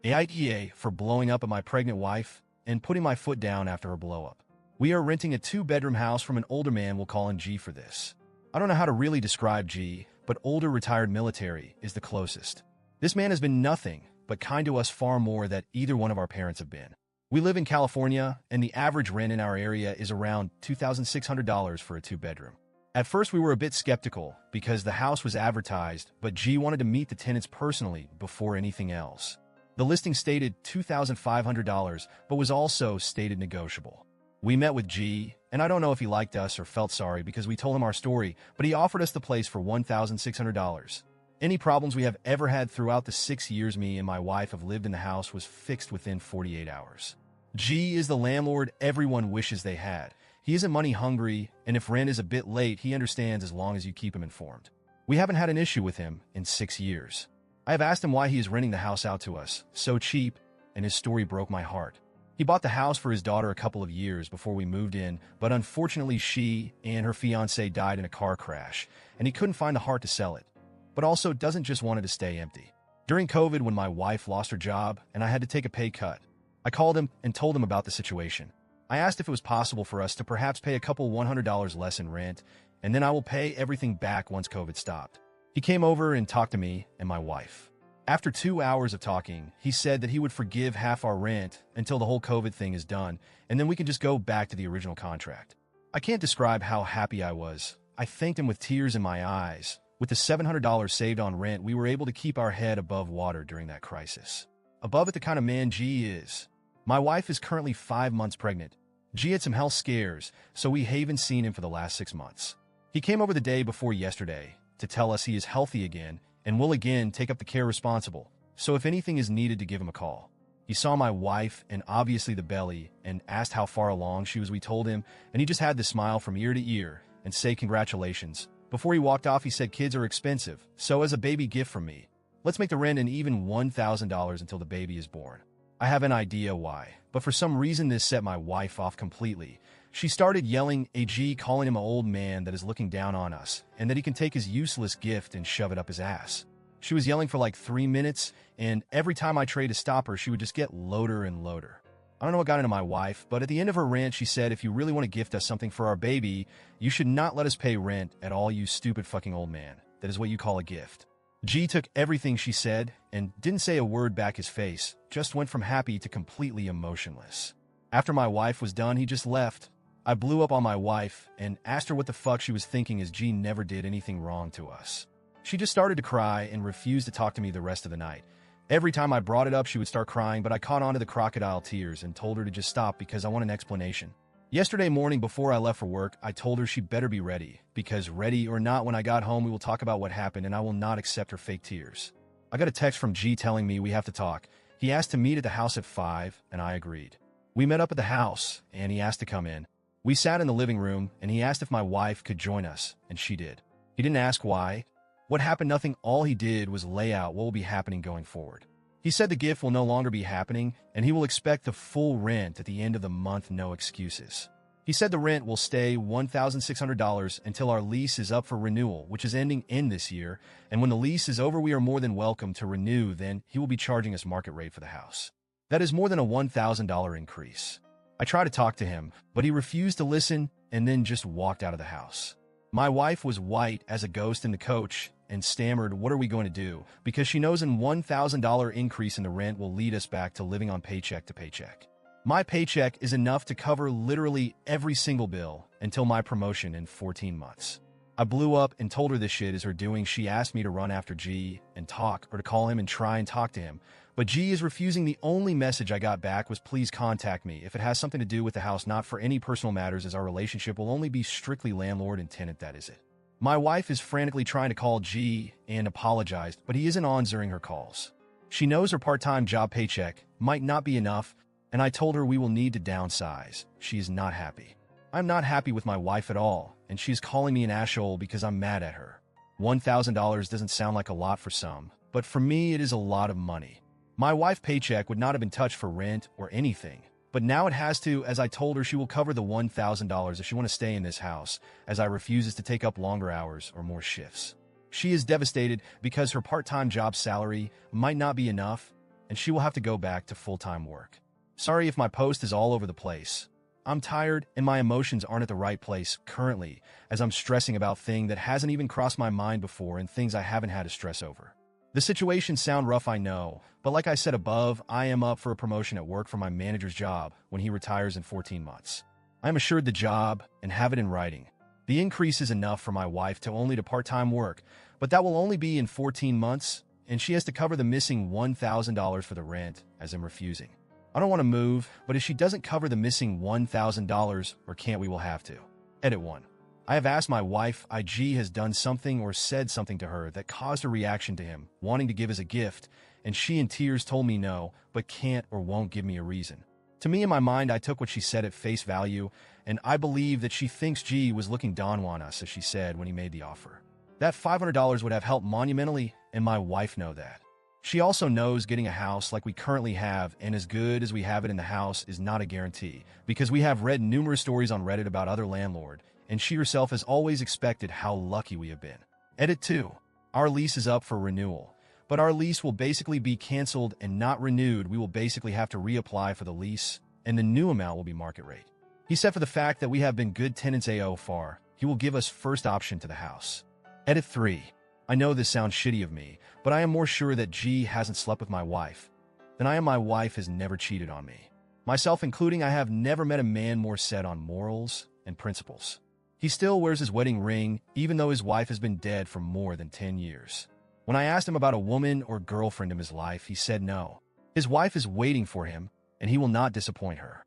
AITA for blowing up at my pregnant wife and putting my foot down after her blow-up. We are renting a 2-bedroom house from an older man. We'll call him G for this. I don't know how to really describe G, but older retired military is the closest. This man has been nothing but kind to us, far more than either one of our parents have been. We live in California, and the average rent in our area is around $2,600 for a 2-bedroom. At first, we were a bit skeptical because the house was advertised, but G wanted to meet the tenants personally before anything else. The listing stated $2,500, but was also stated negotiable. We met with G, and I don't know if he liked us or felt sorry because we told him our story, but he offered us the place for $1,600. Any problems we have ever had throughout the 6 years me and my wife have lived in the house was fixed within 48 hours. G is the landlord everyone wishes they had. He isn't money hungry, and if rent is a bit late, he understands as long as you keep him informed. We haven't had an issue with him in 6 years. I have asked him why he is renting the house out to us so cheap, and his story broke my heart. He bought the house for his daughter a couple of years before we moved in, but unfortunately she and her fiancé died in a car crash, and he couldn't find the heart to sell it, but also doesn't just want it to stay empty. During COVID, when my wife lost her job and I had to take a pay cut, I called him and told him about the situation. I asked if it was possible for us to perhaps pay a couple $100 less in rent, and then I will pay everything back once COVID stopped. He came over and talked to me and my wife. After 2 hours of talking, he said that he would forgive half our rent until the whole COVID thing is done, and then we can just go back to the original contract. I can't describe how happy I was. I thanked him with tears in my eyes. With the $700 saved on rent, we were able to keep our head above water during that crisis. Above it, the kind of man G is. My wife is currently 5 months pregnant. G had some health scares, so we haven't seen him for the last 6 months. He came over the day before yesterday to tell us he is healthy again and will again take up the care responsible, so if anything is needed to give him a call. He saw my wife and obviously the belly and asked how far along she was. We told him, and he just had to smile from ear to ear and say congratulations. Before he walked off, he said kids are expensive, so as a baby gift from me, let's make the rent an even $1,000 until the baby is born. I have an idea why, but for some reason this set my wife off completely. She started yelling at G, calling him an old man that is looking down on us, and that he can take his useless gift and shove it up his ass. She was yelling for like 3 minutes, and every time I tried to stop her, she would just get louder and louder. I don't know what got into my wife, but at the end of her rant, she said, if you really want to gift us something for our baby, you should not let us pay rent at all, you stupid fucking old man. That is what you call a gift. G took everything she said and didn't say a word back. His face just went from happy to completely emotionless. After my wife was done, he just left. I blew up on my wife and asked her what the fuck she was thinking, as G never did anything wrong to us. She just started to cry and refused to talk to me the rest of the night. Every time I brought it up, she would start crying, but I caught on to the crocodile tears and told her to just stop because I want an explanation. Yesterday morning before I left for work, I told her she better be ready, because ready or not, when I got home, we will talk about what happened and I will not accept her fake tears. I got a text from G telling me we have to talk. He asked to meet at the house at 5, and I agreed. We met up at the house, and he asked to come in. We sat in the living room, and he asked if my wife could join us, and she did. He didn't ask why. What happened? Nothing. All he did was lay out what will be happening going forward. He said the gift will no longer be happening, and he will expect the full rent at the end of the month, no excuses. He said the rent will stay $1,600 until our lease is up for renewal, which is ending in this year, and when the lease is over, we are more than welcome to renew. Then he will be charging us market rate for the house. That is more than a $1,000 increase. I tried to talk to him, but he refused to listen and then just walked out of the house. My wife was white as a ghost in the coach and stammered, what are we going to do? Because she knows an $1,000 increase in the rent will lead us back to living on paycheck to paycheck. My paycheck is enough to cover literally every single bill until my promotion in 14 months. I blew up and told her this shit is her doing. She asked me to run after G and talk, or to call him and try and talk to him. But G is refusing. The only message I got back was, please contact me if it has something to do with the house, not for any personal matters, as our relationship will only be strictly landlord and tenant, that is it. My wife is frantically trying to call G and apologized, but he isn't on during her calls. She knows her part-time job paycheck might not be enough, and I told her we will need to downsize. She is not happy. I'm not happy with my wife at all, and she's calling me an asshole because I'm mad at her. $1,000 doesn't sound like a lot for some, but for me it is a lot of money. My wife's paycheck would not have been touched for rent or anything, but now it has to, as I told her she will cover the $1,000 if she want to stay in this house, as I refuses to take up longer hours or more shifts. She is devastated because her part-time job salary might not be enough, and she will have to go back to full-time work. Sorry if my post is all over the place. I'm tired and my emotions aren't at the right place currently, as I'm stressing about things that hasn't even crossed my mind before and things I haven't had to stress over. The situations sound rough, I know, but like I said above, I am up for a promotion at work for my manager's job when he retires in 14 months. I am assured the job and have it in writing. The increase is enough for my wife to only do part-time work, but that will only be in 14 months, and she has to cover the missing $1,000 for the rent, as I'm refusing. I don't want to move, but if she doesn't cover the missing $1,000, or can't, we will have to. Edit 1. I have asked my wife IG has done something or said something to her that caused a reaction to him, wanting to give as a gift, and she in tears told me no, but can't or won't give me a reason. To me, in my mind, I took what she said at face value, and I believe that she thinks G was looking down on us, as she said when he made the offer. That $500 would have helped monumentally, and my wife know that. She also knows getting a house like we currently have and as good as we have it in the house is not a guarantee, because we have read numerous stories on Reddit about other landlords, and she herself has always expected how lucky we have been. Edit 2. Our lease is up for renewal, but our lease will basically be canceled and not renewed. We will basically have to reapply for the lease, and the new amount will be market rate. He said for the fact that we have been good tenants so far, he will give us first option to the house. Edit 3. I know this sounds shitty of me, but I am more sure that G hasn't slept with my wife than I am my wife has never cheated on me. Myself including, I have never met a man more set on morals and principles. He still wears his wedding ring, even though his wife has been dead for more than 10 years. When I asked him about a woman or girlfriend in his life, he said no. His wife is waiting for him, and he will not disappoint her.